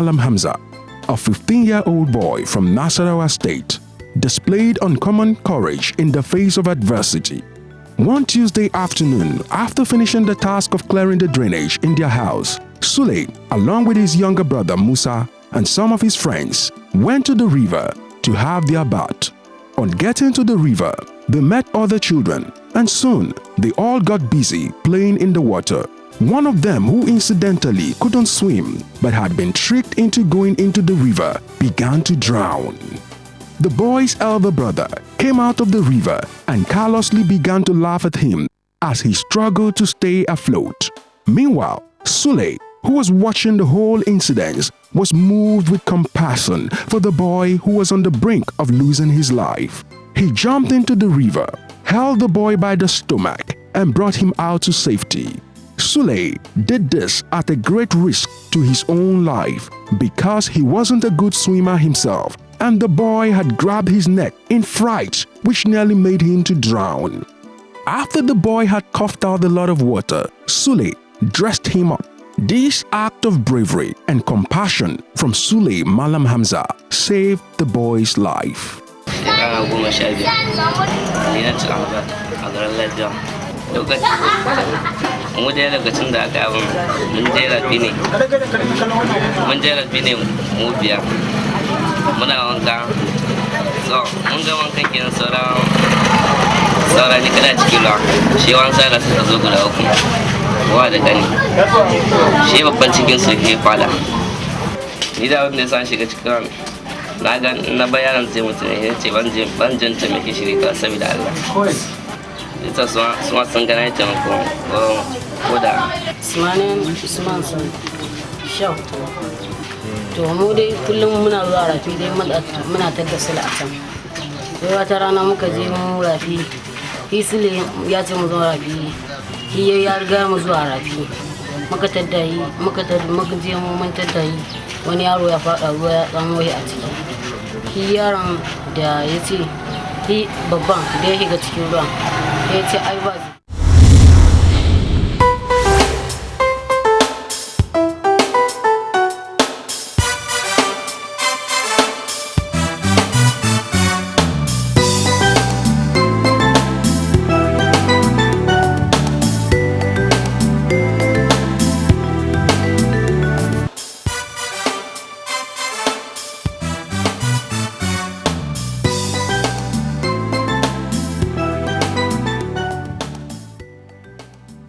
Malam Hamza, a 15-year-old boy from Nasarawa State, displayed uncommon courage in the face of adversity. One Tuesday afternoon, after finishing the task of clearing the drainage in their house, Sule, along with his younger brother Musa and some of his friends, went to the river to have their bath. On getting to the river, they met other children, and soon they all got busy playing in the water. One of them, who incidentally couldn't swim but had been tricked into going into the river, began to drown. The boy's elder brother came out of the river and carelessly began to laugh at him as he struggled to stay afloat. Meanwhile, Sule, who was watching the whole incident, was moved with compassion for the boy who was on the brink of losing his life. He jumped into the river, held the boy by the stomach, and brought him out to safety. Sule did this at a great risk to his own life because he wasn't a good swimmer himself, and the boy had grabbed his neck in fright, which nearly made him to drown. After the boy had coughed out a lot of water, Sule dressed him up. This act of bravery and compassion from Sule Malam Hamza saved the boy's life. wa da gani shi babban cikin su ke fada ni da wanda san shiga cikin na ga na bayanan sai mutum ya ce ban janta me ke shirika saboda Allah ita sun gana ita ko da Usmanin Usman sun shau to mu dai kullum muna zuwa rafi dai muna tadda sala a can sai wata rana muka je mu rafi hisile ya ce mu zo rafi shi ya riga mu zuwa rafi muka je mu mun taddayi wani yaro ya faɗa ruwa ya tsamo shi a ciki shi yaron da ya ce shi babban da ya shiga cikin ruwan ya ce ai ba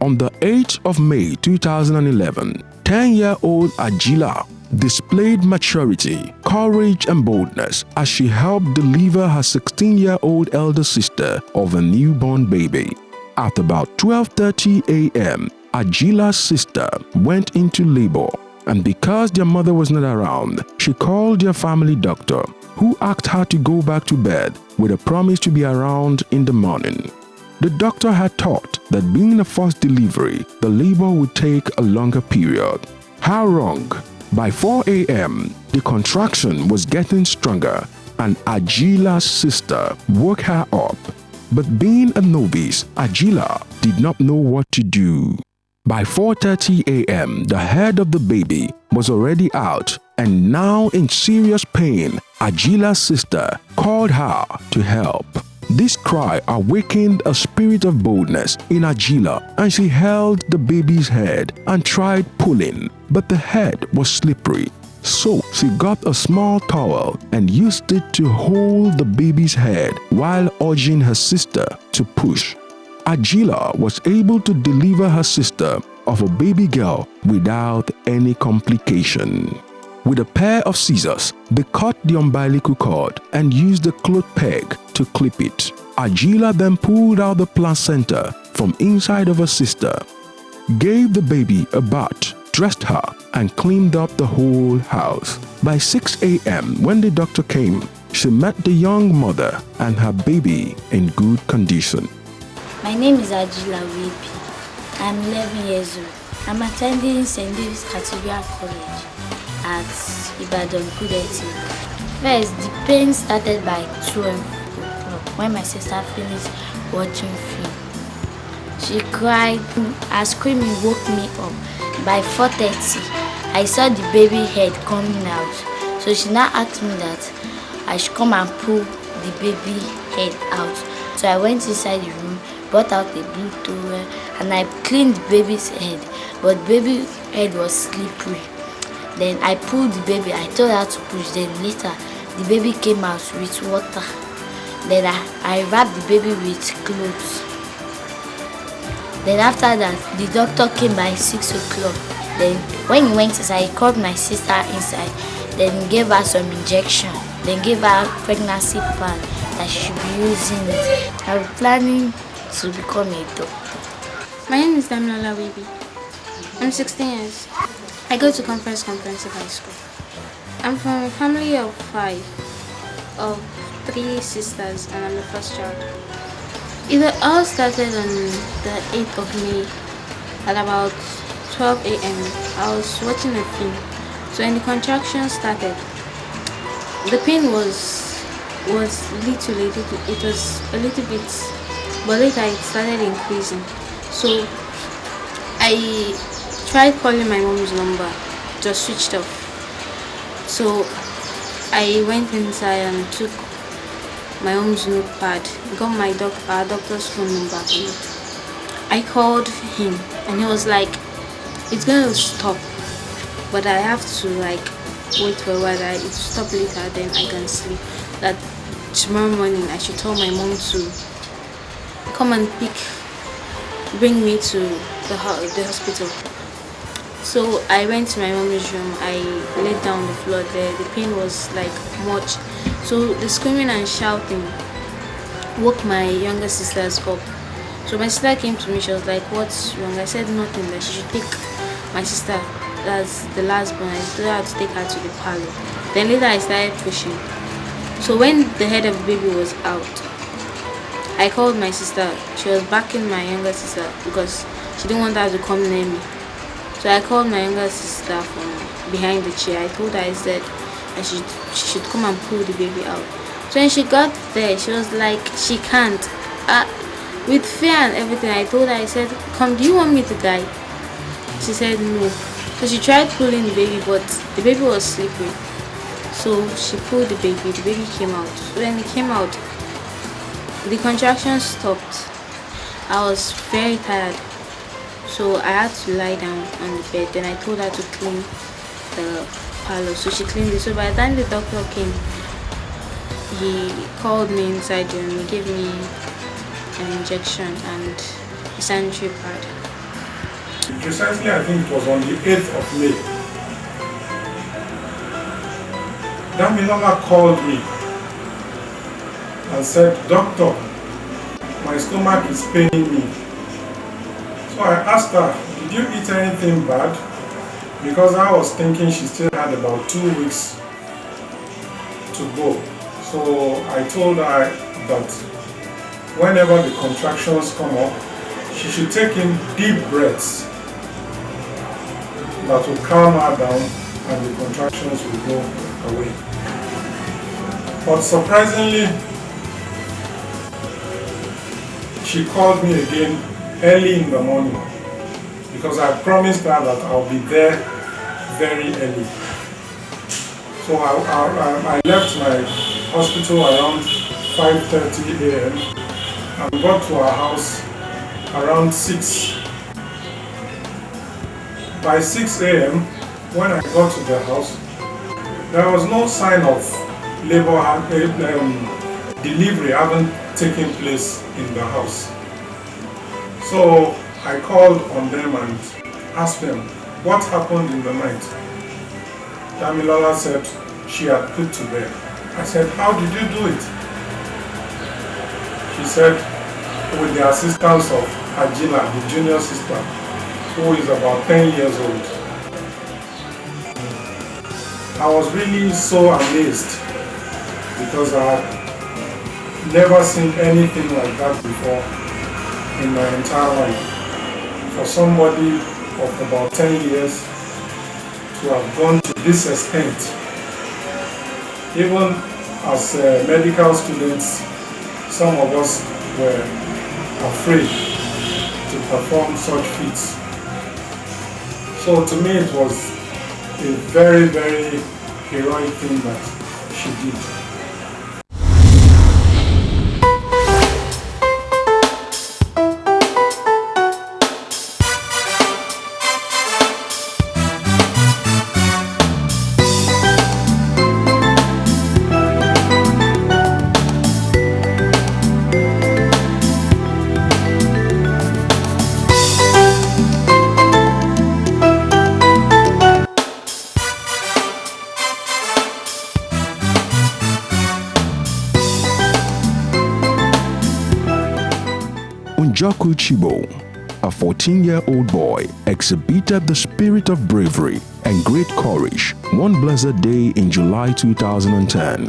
On the 8th of May 2011, 10-year-old Ajila displayed maturity, courage and boldness as she helped deliver her 16-year-old elder sister of a newborn baby. At about 12:30 a.m., Ajila's sister went into labor, and because their mother was not around, she called their family doctor, who asked her to go back to bed with a promise to be around in the morning. The doctor had thought that being a first delivery, the labor would take a longer period. How wrong? By 4 a.m., the contraction was getting stronger and Ajila's sister woke her up. But being a novice, Ajila did not know what to do. By 4:30 a.m., the head of the baby was already out, and now in serious pain, Ajila's sister called her to help. This cry awakened a spirit of boldness in Ajila, and she held the baby's head and tried pulling, but the head was slippery. So she got a small towel and used it to hold the baby's head while urging her sister to push. Ajila was able to deliver her sister of a baby girl without any complication. With a pair of scissors, they cut the umbilical cord and used a cloth peg to clip it. Ajila then pulled out the placenta from inside of her sister, gave the baby a bath, dressed her, and cleaned up the whole house. By 6 a.m., when the doctor came, she met the young mother and her baby in good condition. My name is Ajila Wepi. I'm 11 years old. I'm attending St. David's Cathedral College at Ibadan Kudeti. First, the pain started by 12 o'clock when my sister finished watching film. She cried. Her screaming woke me up. By 4:30, I saw the baby head coming out. So she now asked me that I should come and pull the baby head out. So I went inside the room, brought out a blue towel, and I cleaned the baby's head. But the baby head was slippery. Then I pulled the baby. I told her to push. Then later, the baby came out with water. Then I wrapped the baby with clothes. Then after that, the doctor came by 6 o'clock. Then when he went inside, he called my sister inside. Then he gave her some injection. Then gave her pregnancy pad that she should be using it. I'm planning to become a doctor. My name is Damilola Webi. I'm 16 years. I go to Comprehensive High School. I'm from a family of 5, of 3 sisters, and I'm the first child. It all started on the 8th of May at about 12 a.m. I was watching a film. So when the contraction started, the pain was little, it was a little bit, but later it started increasing. So I tried calling my mom's number, it was switched off. So I went inside and took my mom's notepad, got our doctor's phone number. I called him and he was like, it's going to stop, but I have to wait for a while, it will stop later, then I can sleep. That tomorrow morning I should tell my mom to come and bring me to the hospital. So I went to my mom's room. I laid down on the floor there. The pain was much. So the screaming and shouting woke my younger sisters up. So my sister came to me. She was like, "What's wrong?" I said nothing, that she should take my sister, that's the last born. I told her to take her to the parlor. Then later I started pushing. So when the head of the baby was out, I called my sister. She was backing my younger sister because she didn't want her to come near me. So I called my younger sister from behind the chair. I told her, I said that she should come and pull the baby out. So when she got there, she was like, she can't. With fear and everything, I told her, I said, "Come, do you want me to die?" She said no. So she tried pulling the baby, but the baby was slippery. So she pulled the baby came out. So when it came out, the contraction stopped. I was very tired. So I had to lie down on the bed. Then I told her to clean the parlor. So she cleaned it. So by the time the doctor came, he called me inside and he gave me an injection and a sanitary pad. Precisely, I think it was on the 8th of May. Damilola called me and said, "Doctor, my stomach is paining me." So I asked her, "Did you eat anything bad?" Because I was thinking she still had about 2 weeks to go. So I told her that whenever the contractions come up, she should take in deep breaths that will calm her down and the contractions will go away. But surprisingly, she called me again early in the morning because I promised her that I'll be there very early. So I left my hospital around 5:30 a.m. and got to our house around 6. By 6 a.m., when I got to the house, there was no sign of delivery having taken place in the house. So I called on them and asked them what happened in the night. Damilola said she had put to bed. I said, "How did you do it?" She said, "With the assistance of Ajila, the junior sister, who is about 10 years old." I was really so amazed because I had never seen anything like that before in my entire life. For somebody of about 10 years to have gone to this extent, even as medical students, some of us were afraid to perform such feats. So to me it was a very, very heroic thing that she did. Njoku Chibo, a 14-year-old boy, exhibited the spirit of bravery and great courage one blessed day in July 2010.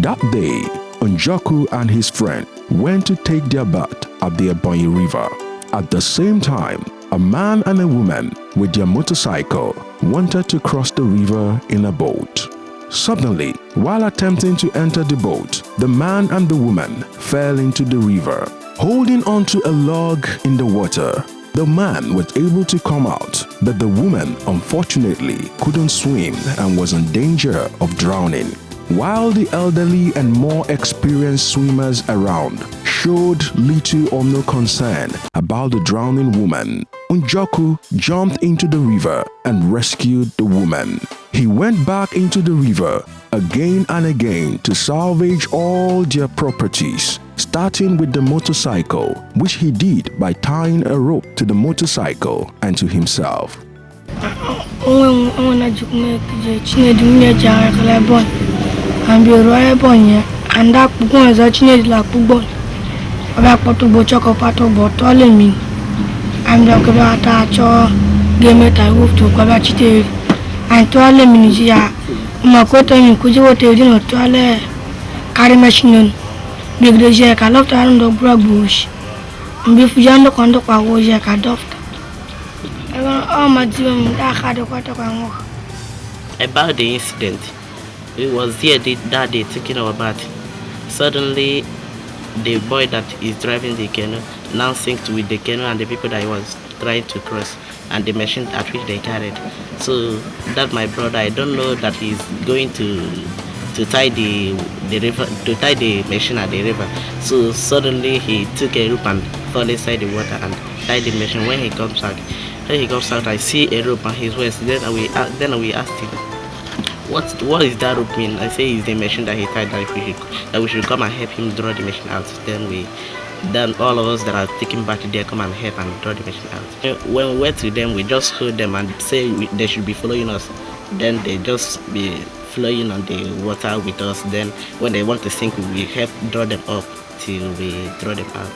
That day, Njoku and his friend went to take their bath at the Ebonyi River. At the same time, a man and a woman with their motorcycle wanted to cross the river in a boat. Suddenly, while attempting to enter the boat, the man and the woman fell into the river. Holding onto a log in the water, the man was able to come out, but the woman unfortunately couldn't swim and was in danger of drowning. While the elderly and more experienced swimmers around showed little or no concern about the drowning woman, Njoku jumped into the river and rescued the woman. He went back into the river again and again to salvage all their properties, starting with the motorcycle, which he did by tying a rope to the motorcycle and to himself. About the incident, we was here that day taking our bath. Suddenly, the boy that is driving the canoe now synced with the canoe and the people that he was trying to cross and the machine at which they carried. So that my brother, I don't know that he's going to tie the river, to tie the machine at the river. So suddenly he took a rope and fell inside the water and tied the machine. When he comes out, I see a rope on his waist. Then we asked him, what is that rope mean? I say it's the machine that he tied, that we should come and help him draw the machine out. Then all of us that are taking back there come and help and draw the machine out. When we went to them, we just hold them and say they should be following us. Then they just be flowing on the water with us. Then when they want to sink, we help draw them up till we draw them out.